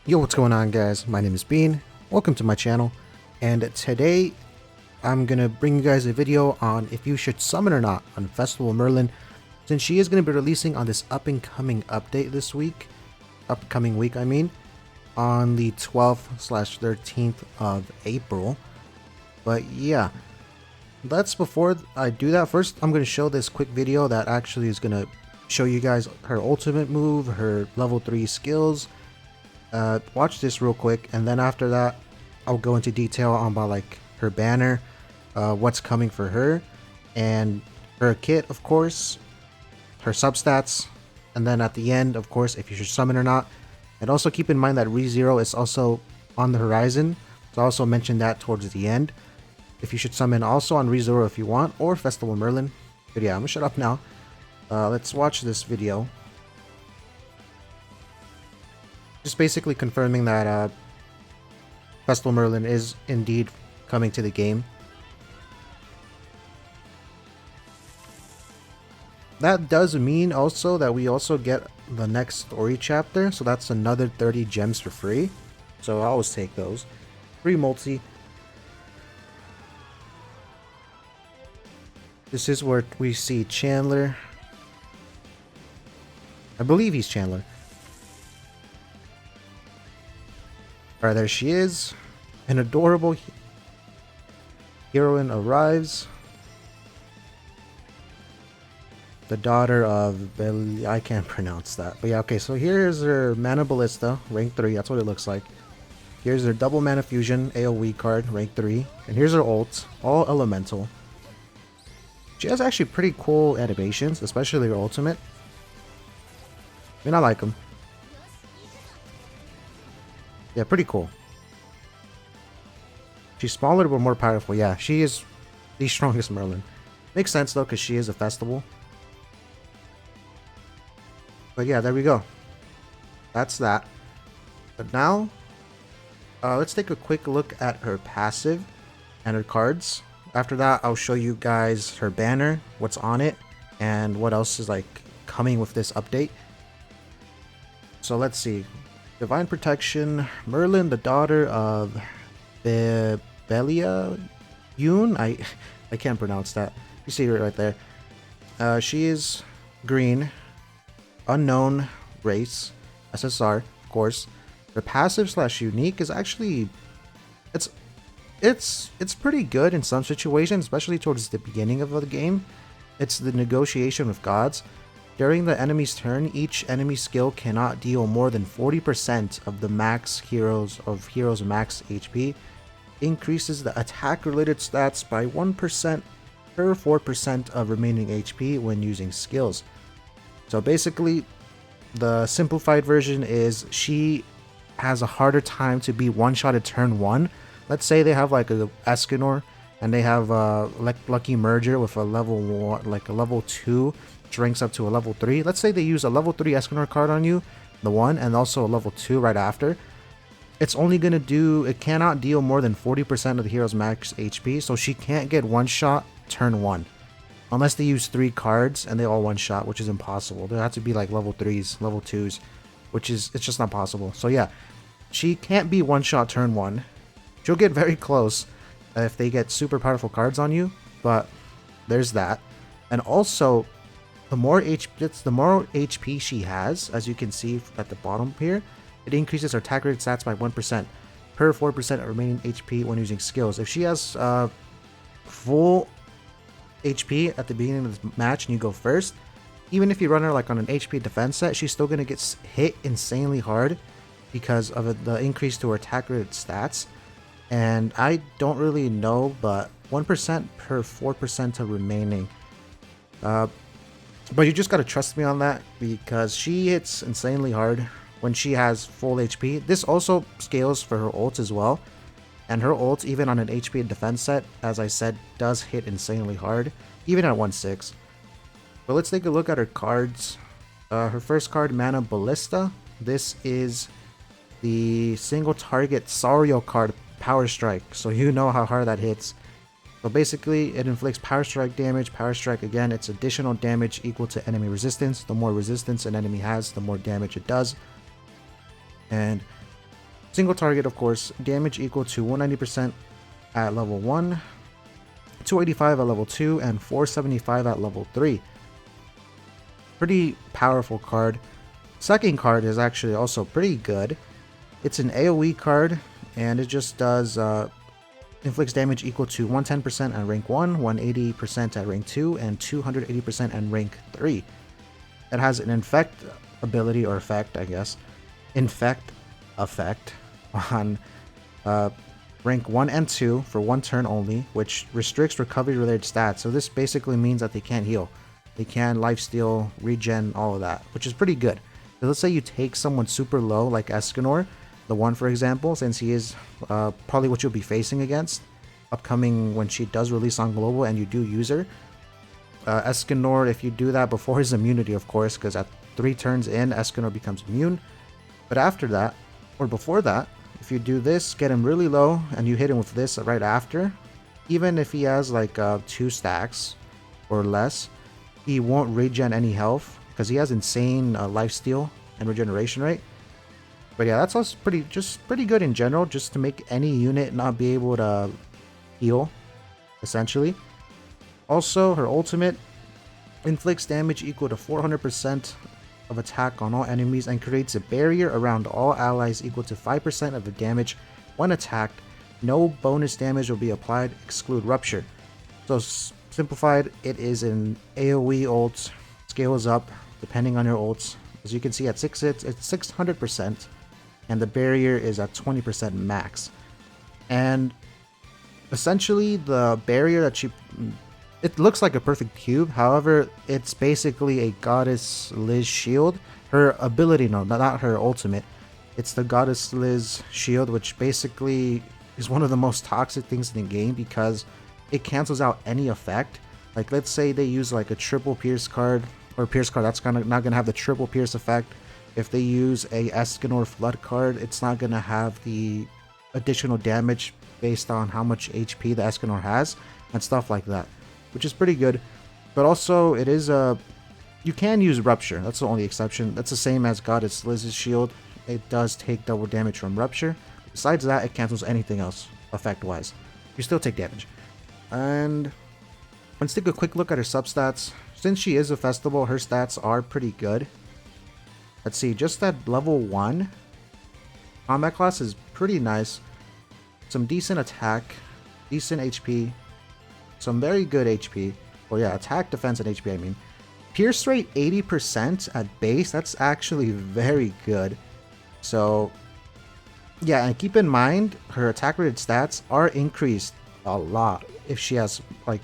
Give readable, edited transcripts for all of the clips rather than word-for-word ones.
Yo, what's going on, guys? My name is Bean. Welcome to my channel, and today I'm gonna bring you guys a video on if you should summon or not on Festival Merlin, since she is gonna be releasing on this up-and-coming update this week, upcoming week I mean, on the 12th/13th of April. But yeah, before I do that, first I'm gonna show this quick video that actually is gonna show you guys her ultimate move, her level 3 skills. Watch this real quick, and then after that I'll go into detail on about like her banner, what's coming for her, and her kit, of course, her substats, and then at the end, of course, if you should summon or not. And also keep in mind that ReZero is also on the horizon, so I'll also mention that towards the end. If you should summon also on ReZero if you want, or Festival Merlin. But yeah, I'm gonna shut up now. Let's watch this video. Just basically confirming that Festival Merlin is indeed coming to the game. That does mean also that we also get the next story chapter, so that's another 30 gems for free. So I always take those. Free multi. This is where we see Chandler. I believe he's Chandler. Alright, there she is. An adorable heroine arrives. The daughter of I can't pronounce that. But yeah, okay, so here's her Mana Ballista, rank 3, that's what it looks like. Here's her double Mana Fusion, AoE card, rank 3. And here's her ult, all elemental. She has actually pretty cool animations, especially her ultimate. I mean, I like them. Yeah, pretty cool. She's smaller but more powerful. Yeah, she is the strongest Merlin. Makes sense though, because she is a festival. But yeah, there we go. That's that. But now, let's take a quick look at her passive and her cards. After that, I'll show you guys her banner, what's on it, and what else is like coming with this update. So let's see. Divine Protection, Merlin, the daughter of Belia Yoon. I can't pronounce that. You see her right there. She is green, unknown race, SSR, of course. Her passive / unique is actually it's pretty good in some situations, especially towards the beginning of the game. It's the Negotiation with Gods. During the enemy's turn, each enemy skill cannot deal more than 40% of the hero's max HP. Increases the attack-related stats by 1% per 4% of remaining HP when using skills. So basically, the simplified version is she has a harder time to be one-shotted turn 1. Let's say they have like a Escanor, and they have Lucky Merger with a level 1, like a level 2. Ranks up to a level 3. Let's say they use a level 3 Escanor card on you, the one, and also a level 2 right after. It's only gonna do, it cannot deal more than 40% of the hero's max HP, so she can't get one shot turn 1. Unless they use 3 cards and they all one shot, which is impossible. There have to be like level 3s, level 2s, which is, it's just not possible. So yeah, she can't be one shot turn 1. She'll get very close if they get super powerful cards on you, but there's that. And also, the more HP she has, as you can see at the bottom here, it increases her attack rated stats by 1% per 4% of remaining HP when using skills. If she has full HP at the beginning of the match and you go first, even if you run her like on an HP defense set, she's still going to get hit insanely hard because of the increase to her attack rated stats. And I don't really know, but 1% per 4% of remaining. But you just gotta trust me on that, because she hits insanely hard when she has full HP. This also scales for her ult as well. And her ult, even on an HP defense set, as I said, does hit insanely hard, even at 1/6. But let's take a look at her cards. Her first card, Mana Ballista. This is the single target Sario card, Power Strike. So you know how hard that hits. So basically, it inflicts Power Strike damage. Power Strike, again, it's additional damage equal to enemy resistance. The more resistance an enemy has, the more damage it does. And Single target, of course, damage equal to 190% at level 1, 285 at level 2, and 475 at level 3. Pretty powerful card. Second card is actually also pretty good. It's an AoE card, and it just does inflicts damage equal to 110% at rank 1, 180% at rank 2, and 280% at rank 3. It has an infect ability, or effect, I guess. Infect effect on rank 1 and 2 for 1 turn only, which restricts recovery related stats. So this basically means that they can't heal. They can lifesteal, regen, all of that, which is pretty good. So let's say you take someone super low like Escanor, the one for example, since he is probably what you'll be facing against upcoming when she does release on global and you do use her. Escanor, if you do that before his immunity, of course, because at 3 turns in, Escanor becomes immune. But after that, or before that, if you do this, get him really low, and you hit him with this right after, even if he has like 2 stacks or less, he won't regen any health because he has insane lifesteal and regeneration rate. But yeah, that's also pretty good in general, just to make any unit not be able to heal, essentially. Also, her ultimate inflicts damage equal to 400% of attack on all enemies and creates a barrier around all allies equal to 5% of the damage when attacked. No bonus damage will be applied, exclude rupture. So simplified, it is an AoE ult, scales up depending on your ults. As you can see, at 6 hits, it's 600%, and the barrier is at 20% max. And essentially, the barrier that she... It looks like a perfect cube, however, it's basically a Goddess Liz shield. Her ability, no, not her ultimate. It's the Goddess Liz shield, which basically is one of the most toxic things in the game because it cancels out any effect. Like, let's say they use like a triple pierce card, or pierce card that's not gonna have the triple pierce effect. If they use a Escanor flood card, it's not gonna have the additional damage based on how much HP the Escanor has, and stuff like that, which is pretty good. But also, it is you can use Rupture. That's the only exception. That's the same as Goddess Liz's shield. It does take double damage from Rupture. Besides that, it cancels anything else, effect-wise. You still take damage. And let's take a quick look at her substats. Since she is a festival, her stats are pretty good. Let's see, just at level 1, combat class is pretty nice. Some decent attack, decent HP, some very good HP. Well, yeah, attack, defense, and HP, I mean. Pierce rate 80% at base, that's actually very good. So, yeah, and keep in mind, her attack rated stats are increased a lot if she has, like,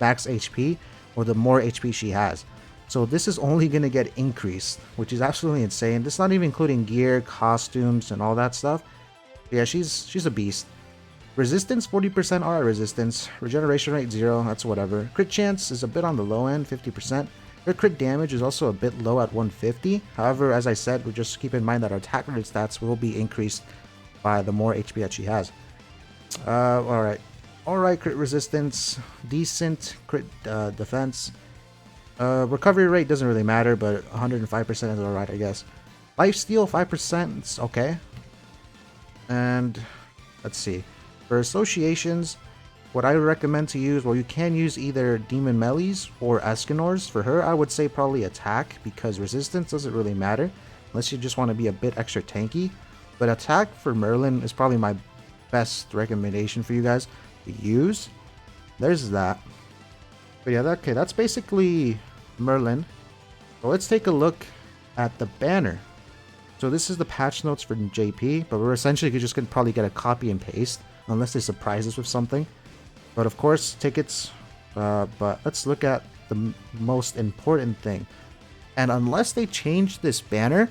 max HP, or the more HP she has. So this is only going to get increased, which is absolutely insane. This is not even including gear, costumes, and all that stuff. But yeah, she's a beast. Resistance, 40% are at resistance. Regeneration rate, 0, that's whatever. Crit chance is a bit on the low end, 50%. Her crit damage is also a bit low at 150. However, as I said, we just keep in mind that our attack rated stats will be increased by the more HP that she has. Alright, crit resistance, decent crit defense. Recovery rate doesn't really matter, but 105% is alright, I guess. Lifesteal, 5%, it's okay. And let's see. For associations, what I recommend to use, well, you can use either Demon Melees or Escanors. For her, I would say probably attack, because resistance doesn't really matter, unless you just want to be a bit extra tanky. But attack for Merlin is probably my best recommendation for you guys to use. There's that. But yeah, okay, that's basically Merlin. So let's take a look at the banner. So this is the patch notes for JP, but we're essentially just going to probably get a copy and paste, unless they surprise us with something. But of course, tickets. But let's look at the most important thing. And unless they change this banner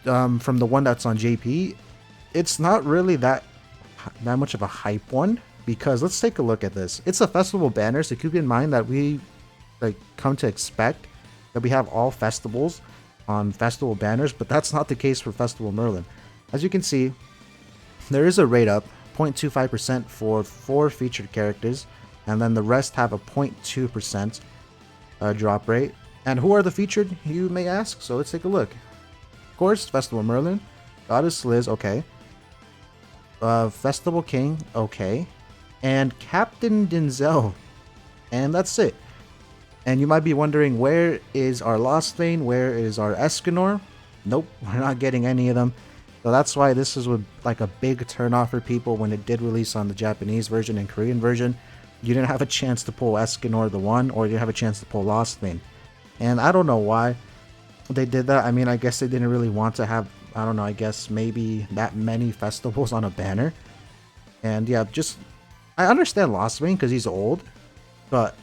from the one that's on JP, it's not really that much of a hype one. Because let's take a look at this. It's a festival banner, so keep in mind that we come to expect that we have all festivals on festival banners, but that's not the case for Festival Merlin. As you can see, there is a rate up, 0.25% for 4 featured characters, and then the rest have a 0.2% drop rate. And who are the featured, you may ask? So let's take a look. Of course, Festival Merlin, Goddess Liz, okay. Festival King, okay. And Captain Denzel. And that's it. And you might be wondering, where is our Lost Vein? Where is our Escanor? Nope, we're not getting any of them. So that's why this is like a big turnoff for people when it did release on the Japanese version and Korean version. You didn't have a chance to pull Escanor the 1, or you didn't have a chance to pull Lost Vein. And I don't know why they did that. I mean, I guess they didn't really want to have, I don't know, I guess maybe that many festivals on a banner. And yeah, just, I understand Lost Vein because he's old, but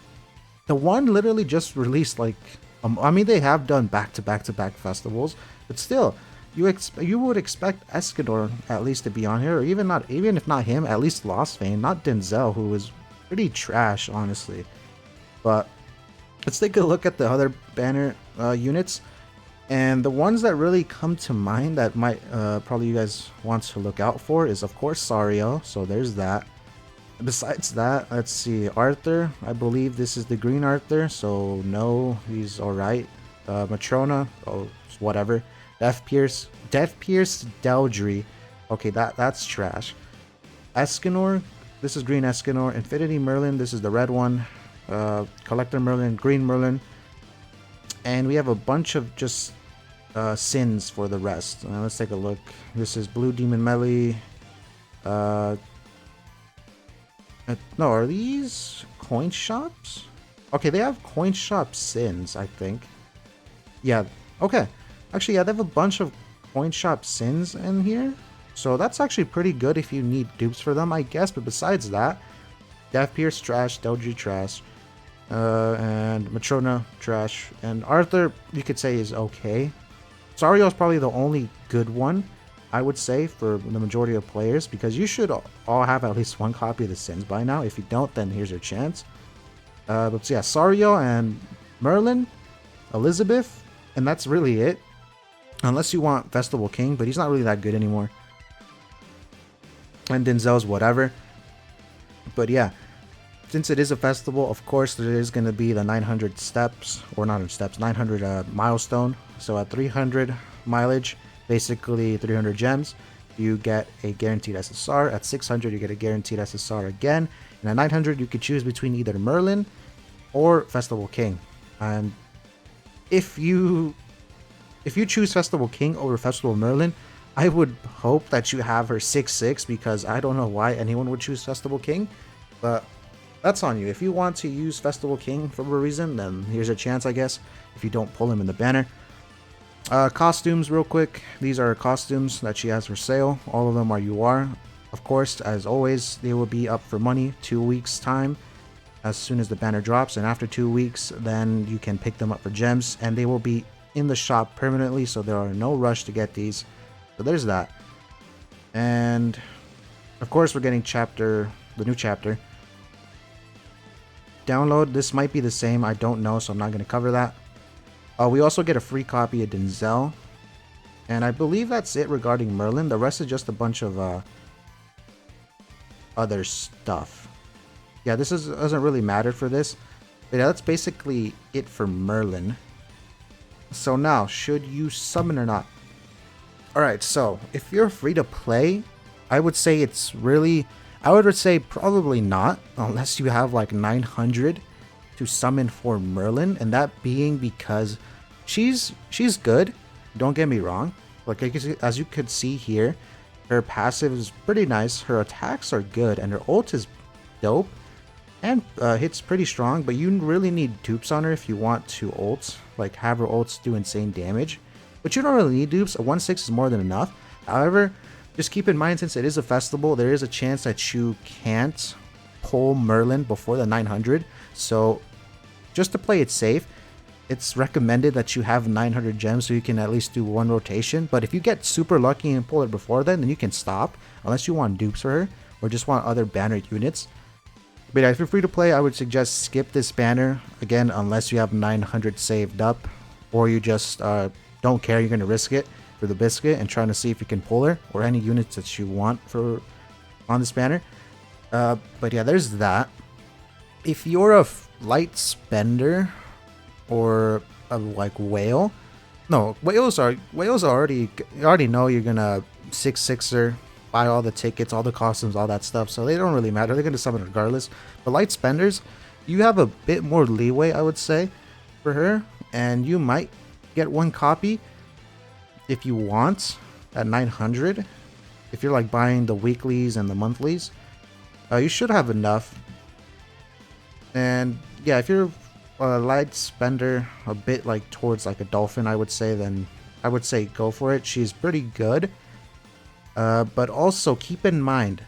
the 1 literally just released like, I mean, they have done back-to-back-to-back festivals, but still, you would expect Escanor at least to be on here, or even if not him, at least Lost Vein, not Denzel, who was pretty trash, honestly. But let's take a look at the other banner units, and the ones that really come to mind that might probably you guys want to look out for is of course Sario. So there's that. Besides that, let's see, Arthur. I believe this is the green Arthur, so no, he's alright. Matrona, oh, whatever. Death Pierce Deldry. Okay, that's trash. Escanor, this is green Escanor. Infinity Merlin, this is the red one. Collector Merlin, green Merlin. And we have a bunch of just sins for the rest. Let's take a look. This is Blue Demon Melee. No, are these coin shops? Okay, they have coin shop sins, I think. Yeah, okay. Actually, yeah, they have a bunch of coin shop sins in here. So that's actually pretty good if you need dupes for them, I guess. But besides that, Death Pierce trash, Deldry trash, and Matrona trash, and Arthur you could say is okay. Sario is probably the only good one, I would say, for the majority of players, because you should all have at least one copy of the Sins by now. If you don't, then here's your chance. But yeah, Sario and Merlin, Elizabeth, and that's really it. Unless you want Festival King, but he's not really that good anymore. And Denzel's whatever. But yeah, since it is a festival, of course there is going to be the 900 steps, or not steps, 900 milestone. So at 300 mileage, basically 300 gems, you get a guaranteed SSR. At 600 you get a guaranteed SSR again, and at 900 you could choose between either Merlin or Festival King. And if you choose Festival King over Festival Merlin, I would hope that you have her 6-6, because I don't know why anyone would choose Festival King, but that's on you. If you want to use Festival King for a reason, then here's a chance, I guess, if you don't pull him in the banner. Costumes real quick. These are costumes that she has for sale. All of them are UR. Of course, as always, they will be up for money 2 weeks time as soon as the banner drops, and after 2 weeks then you can pick them up for gems, and they will be in the shop permanently, so there are no rush to get these. So there's that. And of course we're getting the new chapter. Download, this might be the same, I don't know, so I'm not going to cover that. We also get a free copy of Denzel, and I believe that's it regarding Merlin. The rest is just a bunch of other stuff. Yeah, this doesn't really matter for this, but yeah, that's basically it for Merlin. So now, should you summon or not? Alright, so if you're free to play, I would say I would say probably not, unless you have like 900 to summon for Merlin, and that being because she's good, don't get me wrong. Like as you could see here, her passive is pretty nice, her attacks are good, and her ult is dope, and hits pretty strong, but you really need dupes on her if you want to ult, like have her ults do insane damage. But you don't really need dupes, a 1/6 is more than enough. However, just keep in mind, since it is a festival, there is a chance that you can't pull Merlin before the 900. So just to play it safe, it's recommended that you have 900 gems so you can at least do one rotation. But if you get super lucky and pull it before then you can stop, unless you want dupes for her or just want other banner units. But yeah, if you're free to play, I would suggest skip this banner, again, unless you have 900 saved up, or you just don't care, you're going to risk it for the biscuit and trying to see if you can pull her or any units that you want on this banner. But yeah, there's that. If you're a light spender or a like whale, no, whales are already, you already know you're gonna 6/6er, buy all the tickets, all the costumes, all that stuff. So they don't really matter. They're going to summon regardless. But light spenders, you have a bit more leeway, I would say, for her. And you might get one copy if you want at 900. If you're like buying the weeklies and the monthlies, you should have enough. And yeah, if you're a light spender, a bit like towards like a dolphin, I would say, then I would say go for it. She's pretty good. But also keep in mind,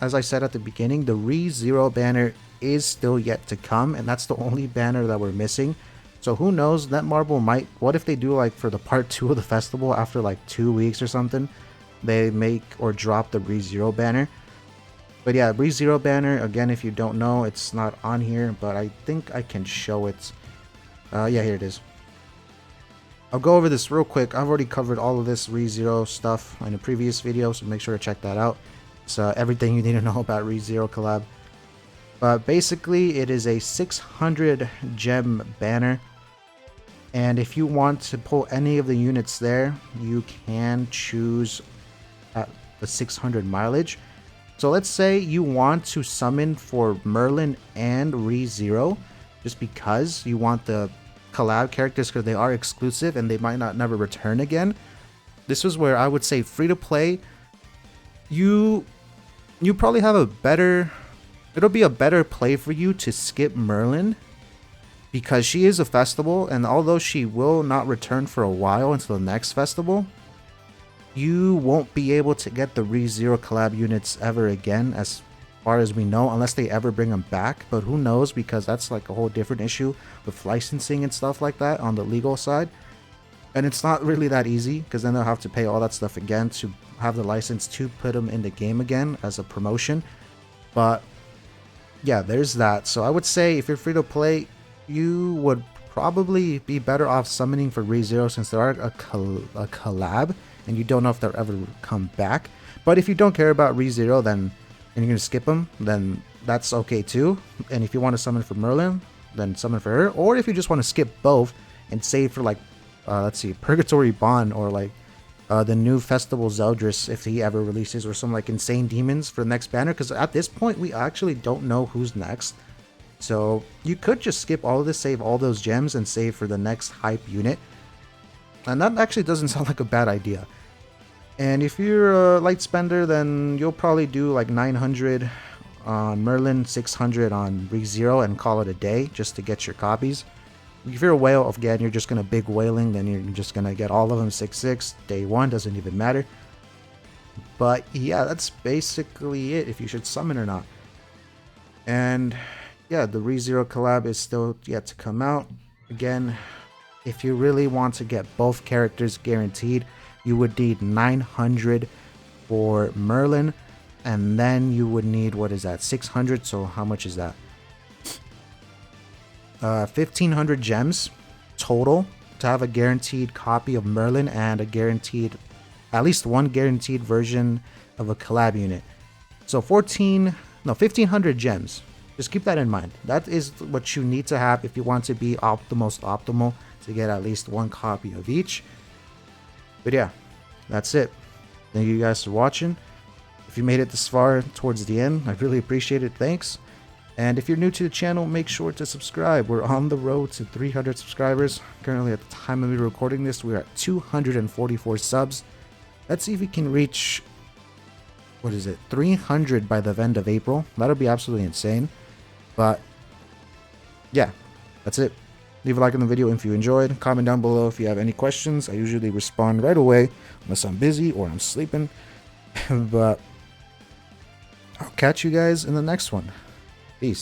as I said at the beginning, the ReZero banner is still yet to come, and that's the only banner that we're missing. So who knows, Netmarble might, what if they do like for the part 2 of the festival after like 2 weeks or something, they make or drop the ReZero banner. But yeah, ReZero banner, again, if you don't know, it's not on here, but I think I can show it. Yeah, here it is. I'll go over this real quick. I've already covered all of this ReZero stuff in a previous video, so make sure to check that out. It's everything you need to know about ReZero collab. But basically, it is a 600 gem banner. And if you want to pull any of the units there, you can choose at the 600 mileage. So let's say you want to summon for Merlin and ReZero, just because you want the collab characters because they are exclusive and they might not never return again. This is where I would say free to play, you probably have a better, it'll be a better play for you to skip Merlin, because she is a festival, and although she will not return for a while until the next festival, you won't be able to get the ReZero collab units ever again, as far as we know, unless they ever bring them back. But who knows, because that's like a whole different issue with licensing and stuff like that on the legal side. And it's not really that easy, because then they'll have to pay all that stuff again to have the license to put them in the game again as a promotion. But yeah, there's that. So I would say if you're free to play, you would probably be better off summoning for ReZero, since there are a collab and you don't know if they'll ever come back. But if you don't care about ReZero, then and you're gonna skip them, then that's okay too. And if you want to summon for Merlin, then summon for her. Or if you just want to skip both and save for like let's see, Purgatory Bond, or like the new Festival Zeldris if he ever releases, or some like Insane Demons for the next banner, because at this point we actually don't know who's next. So you could just skip all of this, save all those gems, and save for the next hype unit. And that actually doesn't sound like a bad idea. And if you're a light spender, then you'll probably do like 900 on Merlin, 600 on ReZero, and call it a day just to get your copies. If you're a whale, again, you're just going to big whaling, then you're just going to get all of them 6/6, day 1, doesn't even matter. But yeah, that's basically it, if you should summon or not. And yeah, the ReZero collab is still yet to come out. Again, if you really want to get both characters guaranteed, you would need 900 for Merlin, and then you would need, what is that, 600, so how much is that? 1500 gems total to have a guaranteed copy of Merlin, and a guaranteed, at least one guaranteed version of a collab unit. So 1500 gems. Just keep that in mind. That is what you need to have if you want to be the most optimal, to get at least one copy of each. But yeah, that's it. Thank you guys for watching. If you made it this far towards the end, I really appreciate it. Thanks. And if you're new to the channel, make sure to subscribe. We're on the road to 300 subscribers. Currently, at the time of me recording this, we're at 244 subs. Let's see if we can reach, what is it, 300 by the end of April. That'll be absolutely insane. But yeah, that's it. Leave a like on the video if you enjoyed. Comment down below if you have any questions. I usually respond right away, unless I'm busy or I'm sleeping. But I'll catch you guys in the next one.